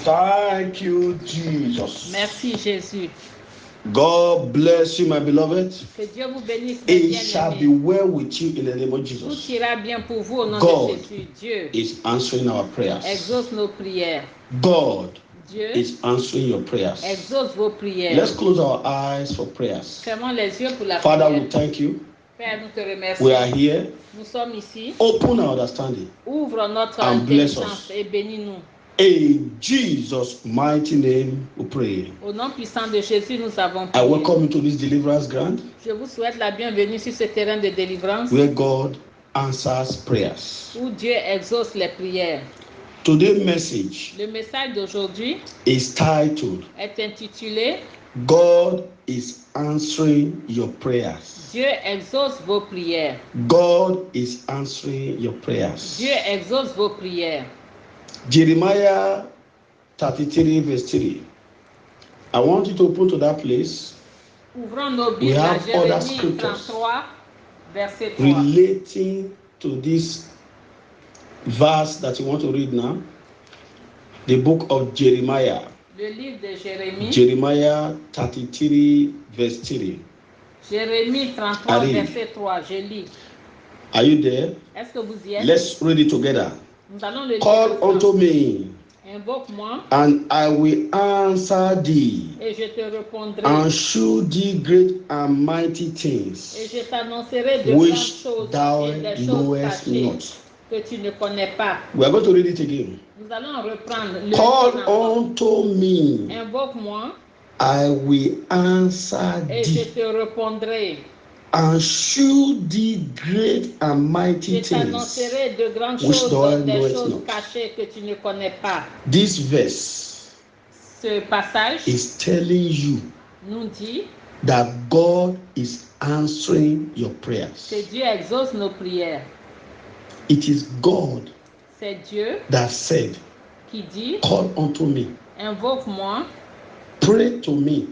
Thank you, Jesus. Merci Jésus. God bless you, my beloved. Que Dieu vous bénisse, mes It shall be bien-aimés. well with you in the name of Tout Jesus. ira bien pour vous au nom God de Jésus. Dieu is answering our prayers. exauce nos prières. God Dieu is answering your prayers. exauce vos prières. Let's close our eyes for prayers. Fermons les yeux pour la Father, prière. we thank you. Père, nous te We remercions. are here. Nous sommes ici. Open our understanding. Ouvre notre And bless intelligence us. et bénis-nous. In Jesus' mighty name we pray. Au nom puissant de Jésus, nous avons I prié. welcome you to this deliverance ground Je vous souhaite la bienvenue sur ce terrain de délivrance where God answers prayers. où Dieu exauce les prières. Today's message Le message d'aujourd'hui is titled, est intitulé God is answering your prayers. Dieu exauce vos prières. God is answering your prayers. Dieu exauce vos prières. Jeremiah 33 verse 3. I want you to open to that place Ouvrons nos We Bibles à have other Jérémie scriptures 33, verset 3. relating to this verse that you want to read now. The book of Jeremiah. Le livre de Jérémie. Jeremiah 33 verse 3. Jérémie 33, Allez. verset 3. Je lis. Are you there? Est-ce que vous y êtes? Let's read it together. Nous allons le lire Call ensemble. unto me, Invoque-moi and I will answer thee, et je te répondrai. and shew thee great and mighty Et things, je t'annoncerai de grandes which choses thou et des choses knowest cachées not. que tu ne connais pas. We are going to read it again. Nous allons reprendre le Call livre ensemble. unto me, Invoque-moi I will answer et je thee, te répondrai. and shew thee great and Je mighty things. t'annoncerai de grandes which choses, thou des knowest choses not. cachées que tu ne connais pas. This verse Ce passage is telling you nous dit that God is answering your prayers. que Dieu exauce nos prières. It is God C'est Dieu that said, qui dit, call unto me, invoque-moi, pray to me,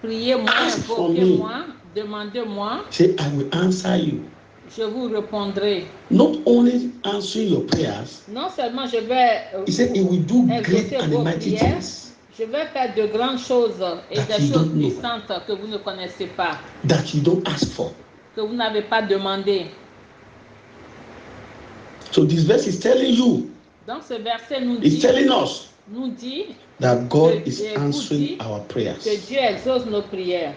priez-moi, Ask for invoquez-moi, demandez-moi, say, I will answer you. je vous répondrai. Not only answering your prayers, Non seulement je vais he said he will do great exaucer and vos mighty prières, things je vais faire de grandes choses et That des you choses don't know. puissantes que vous ne connaissez pas, that you don't ask for. que vous n'avez pas demandé. So this verse is telling you, Donc ce verset nous it's dit, telling us that God is que answering vous dit our prayers. que Dieu exauce nos prières.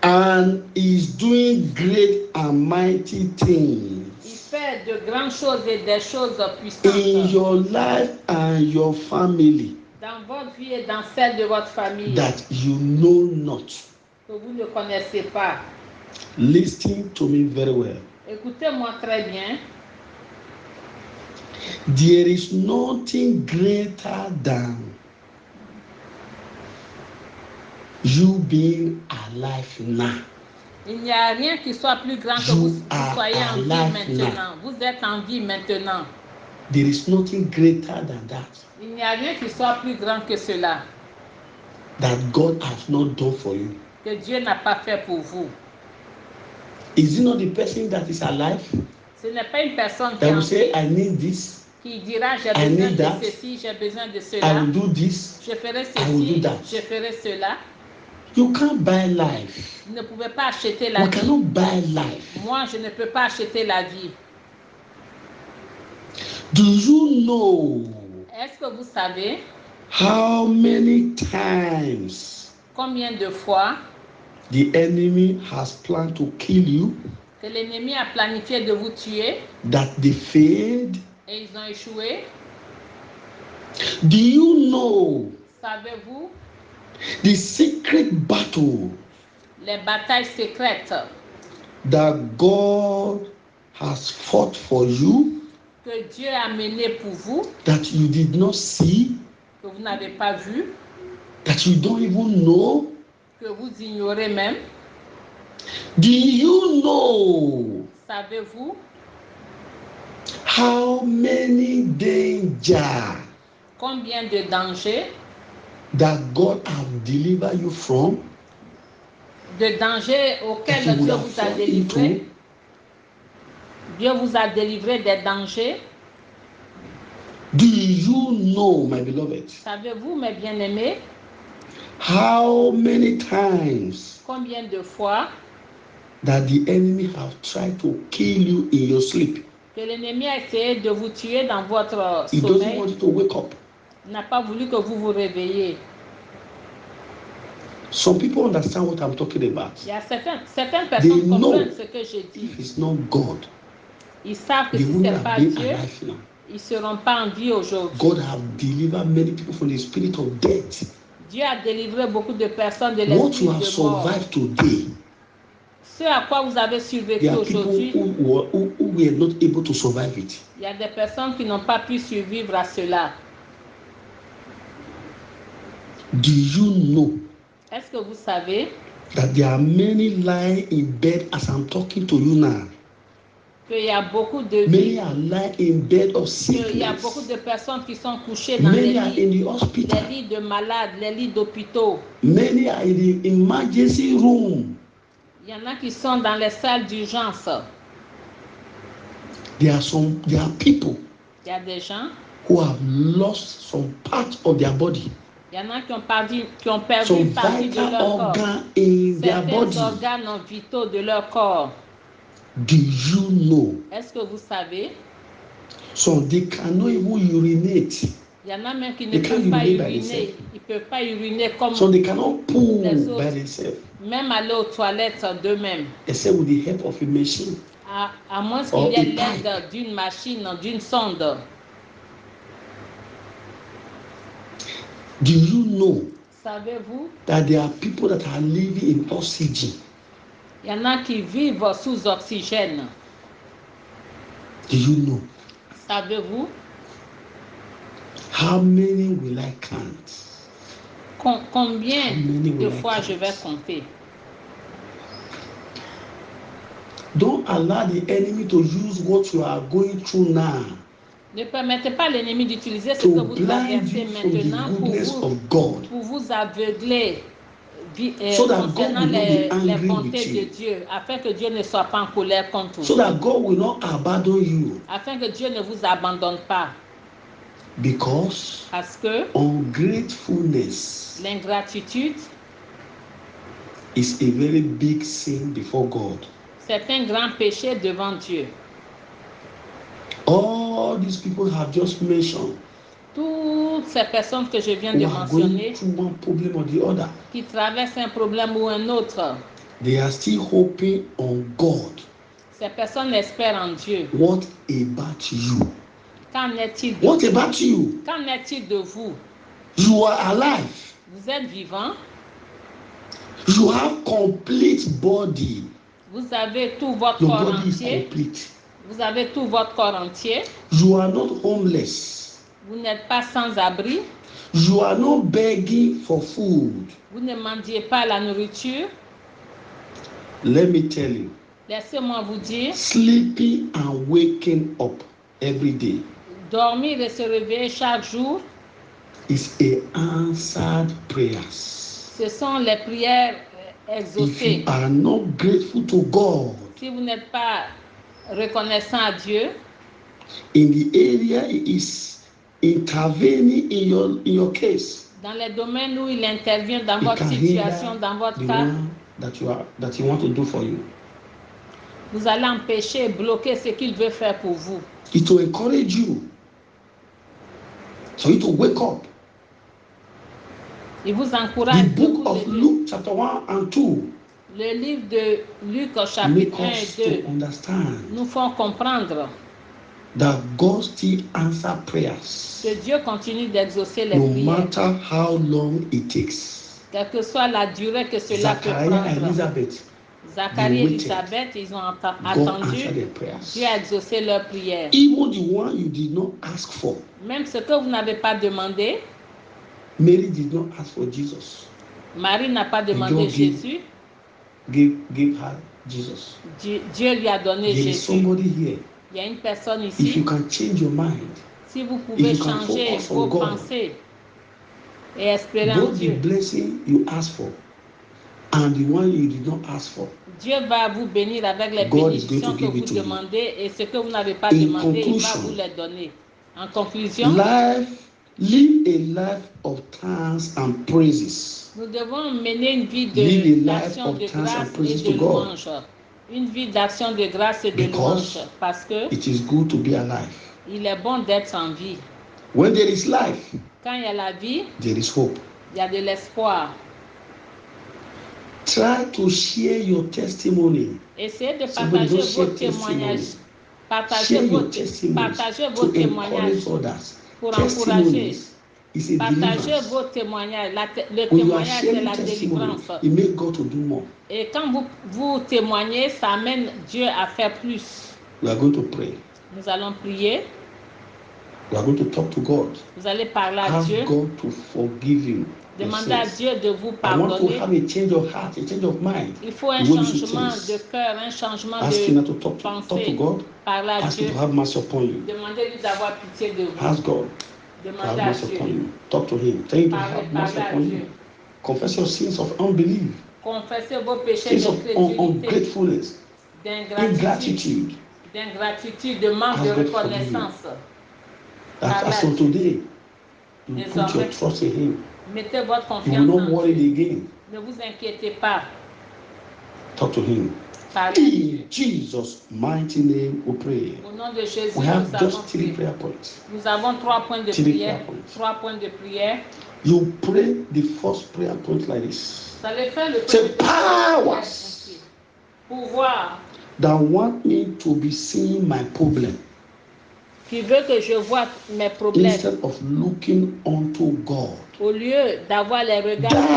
And is doing great and mighty Il things fait de grandes choses et des choses in puissantes your life and your family dans votre vie et dans celle de votre famille that you know not. que vous ne connaissez pas. Listen to me very well. Écoutez-moi très bien. There is nothing greater than you being alive now. Il n'y a rien qui soit plus grand que You vous are soyez en vie alive maintenant. Vous êtes en vie maintenant. There is nothing greater than that Il n'y a rien qui soit plus grand que cela, that God has not done for you. que Dieu n'a pas fait pour vous. Is it not the person that is alive Ce n'est pas une personne qui that est en will say, vie I need this, qui dira j'ai I besoin need de that. ceci, j'ai besoin de I cela, will do this. je ferai I will do ceci, that. je ferai cela. You can't buy life. Vous ne pouvez pas acheter la You vie. cannot buy life. Moi, je ne peux pas acheter la vie. Do you know Est-ce que vous savez how many times combien de fois the enemy has planned to kill you, que l'ennemi a planifié de vous tuer that they failed? et ils ont échoué? Do you know Savez-vous the secret battle les batailles secrètes that God has fought for you que Dieu a menées pour vous, that you did not see, que vous n'avez pas vues, that you don't even know? que vous ignorez même? Do you know Savez-vous how many dangers combien de dangers, that God has delivered you from, auxquels that you would Dieu have vous a fallen délivré? into Dieu vous a délivré des dangers Do you know, my beloved, Savez-vous, mes bien-aimés, how many times combien de fois that the enemy have tried to kill you in your sleep? que l'ennemi a essayé de vous tuer dans votre He doesn't sommeil, want you to wake up. n'a pas voulu que vous vous réveilliez. Some people understand what I'm talking about. Il y a certaines personnes know comprennent ce que je dis. If it's not God, Ils savent que they si ce wouldn't n'est have pas been Dieu, alive now. ils ne seront pas en vie aujourd'hui. God have delivered many people from the spirit of death. Dieu a délivré beaucoup de personnes de What l'esprit you have de mort. survived today, Ce à quoi vous avez survécu there are people aujourd'hui, who were not able to survive it. il y a des personnes qui n'ont pas pu survivre à cela. Do you know Est-ce que vous savez that there are many lying in bed as I'm talking to you now? qu'il y a beaucoup de Many vies, are lying in bed of qu'il y a beaucoup sickness. de personnes qui sont couchées dans les Many are in lits, the hospital. les lits de malades, les lits d'hôpitaux. Many are in the emergency room. Il y en a qui sont dans les salles d'urgence. There are people Il y a des gens, who have lost some part of their body, il y en a qui ont perdu some une partie de vital leur corps. organ in their Certains body. organes vitaux de leur corps. Do you know? Est-ce que vous savez? So they cannot even urinate. Il y en a même qui ne They can't peuvent pas urinate by uriner. themselves. Ils ne peuvent pas uriner comme So they cannot pull les autres. by themselves, Même aller aux toilettes d'eux-mêmes. except with the help of a machine. À moins Or qu'il y ait a l'aide d'une machine, d'une sonde. Do you know Savez-vous? that there are people that are living in oxygen? Il y en a qui vivent sous oxygène. Do you know? Savez-vous? How many will I count? Combien de fois je vais compter? Don't allow the enemy to use what you are going through now Ne permettez pas à l'ennemi d'utiliser ce to que vous blind traversez you from the maintenant goodness of God, pour vous aveugler so that God concernant will not be les angry bontés with de you, Dieu, afin que Dieu ne soit pas en colère contre so vous, that God will not abandon you, afin que Dieu ne vous abandonne pas, because parce que ungratefulness l'ingratitude, is a very big sin before God. c'est un grand péché devant Dieu. All these people have just mentioned Toutes ces personnes que je viens who de are going mentionner, through one problem or the other, qui traversent un problème ou un autre, they are still hoping on God. ces personnes espèrent en Dieu. What about you? Qu'en est-il de What vous? about you? Qu'en est-il de vous? You are alive. Vous êtes vivant, You have complete body. vous avez tout votre Your corps body is entier, complete. vous avez tout votre corps entier, You are not homeless. vous n'êtes pas sans abri, You are not begging for food. vous ne mendiez pas la nourriture. Let me tell you, Laissez-moi vous dire, sleeping and waking up every day dormir et se réveiller chaque jour, is a answered prayers. ce sont les prières If exaucées. you are not grateful to God Si vous n'êtes pas reconnaissant à Dieu, in the area He is intervening in your case, dans les domaines où il intervient dans He votre can situation, hinder dans votre the cas, one that He want to do for you. vous allez empêcher, bloquer ce qu'il veut faire pour vous. It will encourage you, so you to wake up. Il vous The encourage de book vous of lever. Luke chapter 1 and 2 Le livre de Luc make chapitre 1 us et 2 to understand nous font comprendre that God still answer prayers, que Dieu continue d'exaucer les no prières, matter how long it takes. quelle que soit la durée que cela peut Zachariah and prendre. Elizabeth, Zacharie et waited. Élisabeth, ils ont God attendu. answered their prayers. Dieu a exaucé leurs prières. Even the one you did not ask for. Même ce que vous n'avez pas demandé, Mary did not ask for Jesus. Marie n'a pas demandé Jésus. Give her Jesus. Dieu lui a donné There is Jésus. somebody here. Il y a une personne If you ici. can change your mind, Si vous pouvez if you can changer focus on vos God, pensées et espérer en both the Dieu, blessing you ask for and the one you did not ask for, Dieu va vous bénir avec les God is going bénédictions to que give it vous to you. demandez et ce que vous n'avez pas In demandé, il va conclusion, vous les donner. En conclusion, live a life of thanks and praises. nous devons mener une vie Live a life d'action of de thanks and grâce et praises de to God. louange. Une vie d'action de grâce et de louange. Because Parce que it is good to be alive. il est bon d'être en vie. When there is life, Quand il y a la vie, there is hope. il y a de l'espoir. Try to share your testimony. Essayez de Somebody partager don't share vos témoignages. Partagez vos témoignages. Partagez To vos témoignages encourage others. pour encourager. Testimonies is a Partagez deliverance. vos témoignages. Le When you are témoignage, c'est sharing la testimony, délivrance. it makes God to do more. Et quand vous témoignez, ça amène Dieu à faire plus. We are going to pray. Nous allons prier. We are going to talk to God. Vous allez parler à Ask Dieu. God to forgive you. Demandez à Dieu de vous I want to pardonner. have a change of heart, a change of mind. Il faut un The way you see changement things. de cœur, un changement Ask Him de to talk to pensée. God. Parlez à Ask Dieu. Him to have mercy upon you. Demandez-lui d'avoir pitié de vous. Ask God to have Demandez à mercy Dieu. upon you. Talk to Him. Tell Him to Parlez, have mercy parlez à upon Dieu. you. Confess your sins of unbelief, Confessez vos péchés sins of d'incrédulité, ungratefulness, ingratitude. d'ingratitude, de manque Ask de God to forgive reconnaissance. That as from today, you put your Désormais, trust in Him. mettez votre You will confiance not en worry Dieu. again. Ne vous inquiétez pas. Talk to Him. Parlez à Dieu. In Jesus' mighty name, we pray. Au nom de Jésus, We nous have avons just 3 prié. prayer points. Nous avons 3 points de Three prière. prayer points. 3 points de prière. You pray the first prayer point like this. Vous allez faire le Say, premier powers pouvoir that want me to be seeing my problem qui veut que je vois mes problèmes instead of looking unto God. au lieu d'avoir les regards tournés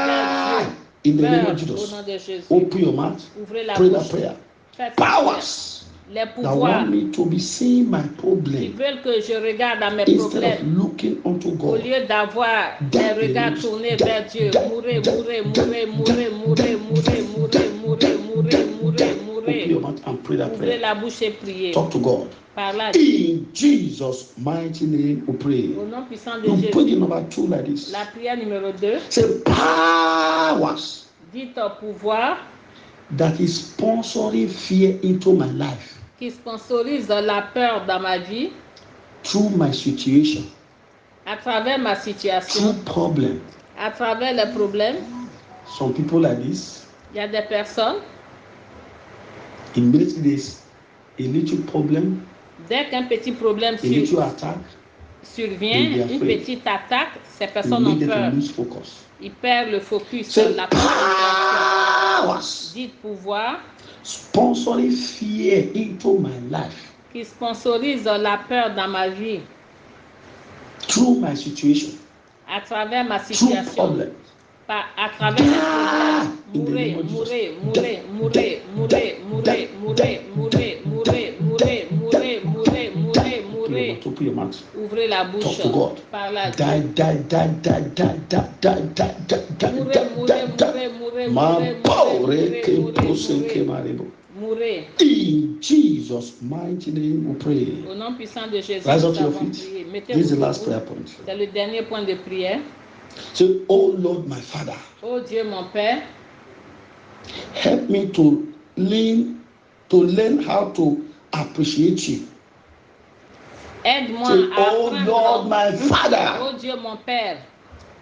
vers Dieu. In the name Meurt of au Jesus. nom de Jésus. Open your mouth. Ouvrez la Pray that bouche. prayer. Faites Powers les that pouvoirs want me to be seeing my qui problem veulent que je regarde à mes instead of problèmes looking unto au God. lieu d'avoir les regards tournés vers Dieu. Mourez, mourez, mourez, mourez, mourez, mourez, mourez, mourez, mourez, mourez, Open your mourez. mouth and pray that Ouvrez prayer. la bouche et priez. Talk to God. Parlez à Dieu. In Jesus' mighty name, we pray. Au nom puissant de You pray the Jésus. number 2 like this. La prière numéro 2. Say, powers Dites au pouvoir that is sponsoring fear into my life qui sponsorise la peur dans ma vie through my situation, à travers ma through situation, problem. à travers les problèmes. Some people like this, Il y a des personnes, immediately there's a little problem, dès qu'un petit problème a little attack, survient, they are une afraid. petite attaque, ces they personnes ont need them peur. to lose focus. Ils perdent le focus Say, sur la concentration. powers Dites pouvoir sponsoring fear into my life qui sponsorise la peur dans ma vie through my situation, à travers ma through situation, problem. à travers les problèmes. Mourez, mourez, mourez, mourez, mourez, mourez, mourez, mourez, mourez, mourez, mourez, mourez, mourez. Open your mouth. Ouvrez la bouche. Talk to God. Parlez à Die, Dieu. die, die, die, die, die, die, die, die, die, Mourez, die, mourez, die, die. mourez, mourez, Ma mourez, power mourez, ke mourez, pose ke mourez, marebo. mourez. In Jesus' mighty name we pray. Au nom puissant de Jésus, Rise nous up to your avons feet. prié. This is the Mettez-vous last debout. prayer point. C'est le dernier point de prière. Say, oh Lord, my Father, Oh Dieu, mon Père, help me to learn how to appreciate you. aide-moi Say, à oh apprendre. Lord, my Oh Father, Dieu, mon Père,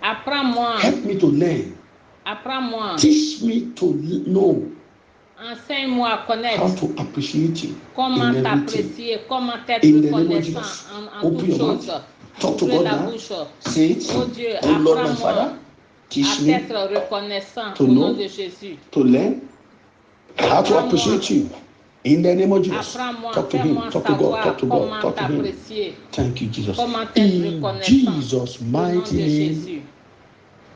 apprends-moi, help me to learn. apprends-moi, Teach me to know enseigne-moi à how connaître to appreciate you comment in everything. t'apprécier, comment être In the name of reconnaissant Jesus. en Open toutes your choses. mouth. Talk to Ouvrez God la now. bouche. Say it. Oh Dieu, Oh Lord, my apprends-moi Father, teach à me être reconnaissant to au nom know. de Jésus. to learn how to Apprends-moi. appreciate you in the name of Jesus. Apprends-moi, Talk to fais-moi Him. Talk to God. savoir Talk to God. comment Talk to Him. t'apprécier, Thank you, Jesus. comment être In reconnaissant Jesus' au nom mighty de name, Jésus.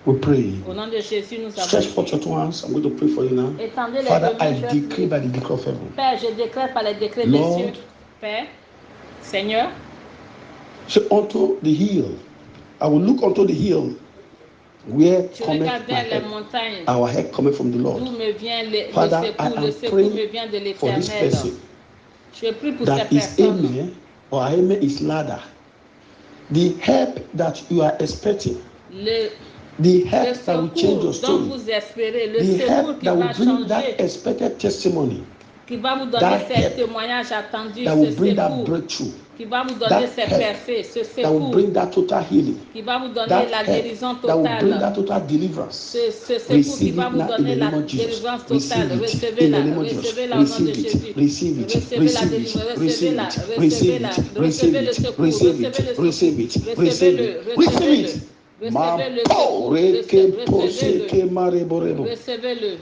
we pray. Au nom de Jésus, nous Stretch avons forth your two hands. I'm going to pray for you now. étendez les Father, deux mains, I je vais decree prier. by the decree of heaven. Père, je décrète par les décrets Lord, des cieux. Père, Seigneur, say unto the hill. I will look unto the hill where tu cometh regardes my vers les help. montagnes. Our help cometh from the D'où Lord. me vient le Father, I secours? Le am secours praying me vient de for this l'Éternel. person. Je prie pour ces That is personnes. amen or amen is ladder. The help that you are expecting, Le the help that will change your secours dont story, vous espérez, le the secours help qui that va will bring that changer, expected testimony, qui va vous donner that ces help témoignages attendus, that ce will bring that secours breakthrough. qui va vous donner that ses help percées, ce that will secours, bring that total healing, qui va vous donner that la help guérison that will bring totale, that total deliverance. ce secours qui Receive va it vous now in donner the la name of Jesus. délivrance Receive totale. it Recevez-la, in the name of Jesus. recevez-la au nom de Receive it, Jésus. receive it, Recevez la receive délivrance, it, receive recevez-la, it, receive recevez-la, it, recevez receive le it, secours, receive recevez it, le secours, receive it, receive recevez-le, it, receive recevez-le, it. recevez le Ma secours, reke pose ke recevez-le, mareborebo. recevez-le.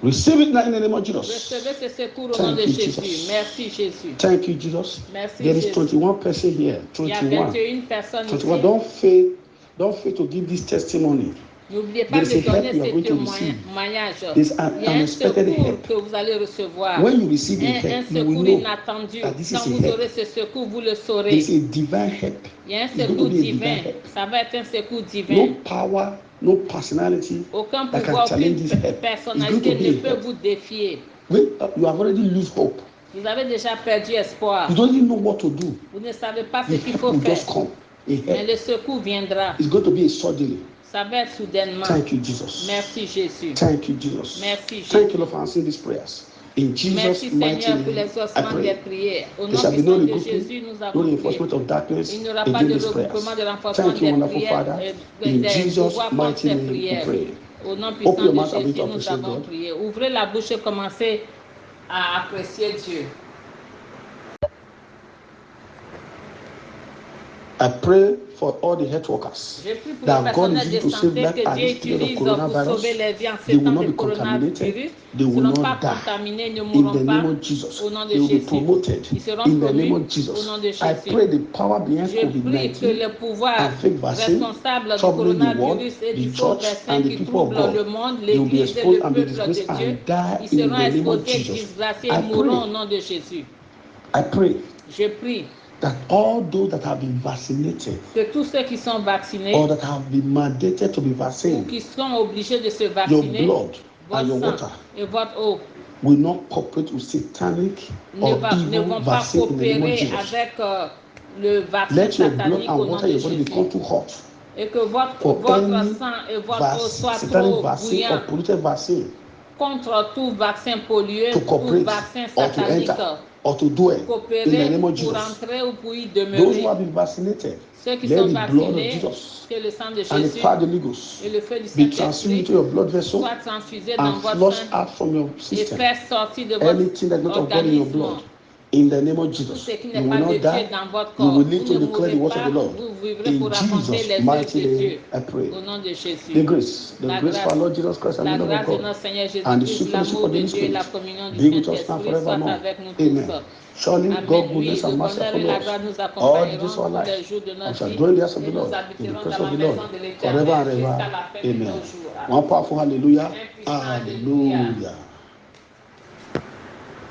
Receive it now in the name of Jesus. Recevez ce secours au nom de Thank you, Jésus. Jesus. Merci Jésus. Thank you, Jesus. Merci There is Jésus. 21 person here. Il y a 21. 21 personnes 21. ici. Don't fail to give this testimony. N'oubliez There pas is de a help donner you are ces going to receive. témoignages. There's Il y a un unexpected secours help. que vous allez recevoir. When you receive a Un help, you will secours know inattendu. that this Quand is a vous help. aurez ce secours, vous le saurez. There is a divine help. Il y a un It's going to secours be a divine divin. help. Ça va être un secours divin. No power, no personality Aucun that can pouvoir, challenge aucune this help. It's going personnalité to be ne a peut help. vous défier. When you have already lost hope, Vous avez déjà perdu espoir. you don't even know what to do. Vous ne savez pas ce The qu'il help faut will faire. just come. A Mais help le secours viendra. is going to be a suddenly. Ça va être soudainement. Thank you, Jesus. Merci Jésus. Thank you, Jesus. Merci, Thank Jésus. you, Lord, for answering these prayers. In Jesus' Merci mighty Seigneur pour name, I l'exaucement des pray. prières. Au There nom shall be no puissant de regrouping, Jésus, nous no avons prié. reinforcement of darkness Il n'y aura pas against de these prayers. regroupement, de renforcement Thank you, des wonderful prières, Father. des In Jesus' pouvoirs contre mighty ces name, we prières. pray. Au nom Open puissant your de mouth and begin Jésus, to nous appreciate avons God. prié. Ouvrez la bouche et commencez à apprécier Dieu. I pray for all the health workers Je prie pour les that God is personnels de using to save santé life que at Dieu this period of utilise pour sauver les coronavirus. vies en They ces will temps not de be contaminated. coronavirus. They Ils ne will seront pas not die. contaminés, ne In mourront the name pas. of Jesus, Au nom de they will be Jésus. promoted. Ils seront In the name promus of au Jesus, nom de I Jésus. pray the power behind Je prie que le COVID-19 pouvoir and fake vaccine responsable du troubling the world, coronavirus et du the faux church, vaccin and the qui people of troublent le God, monde, they will be l'Église et le exposed and be peuple de disgraced Dieu, and die ils in seront the name of exposés, Jesus. disgraciés I et mourront au pray, nom de Jésus. I pray Je prie that all those that have been vaccinated que tous ceux qui sont vaccinés or that have been mandated to be ou vaccinated, qui sont obligés de se your vacciner, blood and votre your sang water et votre eau will not cooperate with satanic ne or vont evil pas vaccine in the name of coopérer Jesus. avec le vaccin Let your blood satanique au and nom water de your body Jésus. become too hot Et que for votre any sang et votre eau soient satanic trop vaccine or bouillants polluted vaccine contre tout vaccin pollué, to tout cooperate vaccin or to satanique, enter or to dwell pour in the coopérer, name of pour Jesus. entrer ou pour y Those who demeurer. have been vaccinated, Ceux qui let sont the blood of vaccinés, Jesus que le sang de and the Jésus power of the Holy Ghost et le feu du be transfused Saint-Esprit into your blood vessel soient transfusés dans and votre flush sang out from your et system faire sortir de votre anything that's not of God in your organisme blood. In the name of tout Jesus, ce qui you n'est will pas de not Dieu die. dans votre You corps. will Vous live to ne declare the mourrez words of pas, the Lord. vous vivrez In pour raconter Jesus' les œuvres mighty de name, Dieu. I pray. Au nom de Jésus. The grace La for our Lord Jesus Christ and la the love of grâce de God notre Seigneur and the Jésus-Christ, sweet fellowship l'amour of the de Holy Dieu et la Spirit communion du be with us now Saint-Esprit soient forevermore. avec nous Amen. tous. Surely Amen. God, Oui, goodness le and mercy bonheur et follow la us grâce nous all the days accompagneront of our tous les life, jours de and notre shall vie dwell in the house of et the nous Lord in the habiterons presence dans of la the Lord maison de forever l'Éternel and jusqu'à ever. la fin de Amen. nos jours. One powerful hallelujah. Un puissant alléluia. Hallelujah.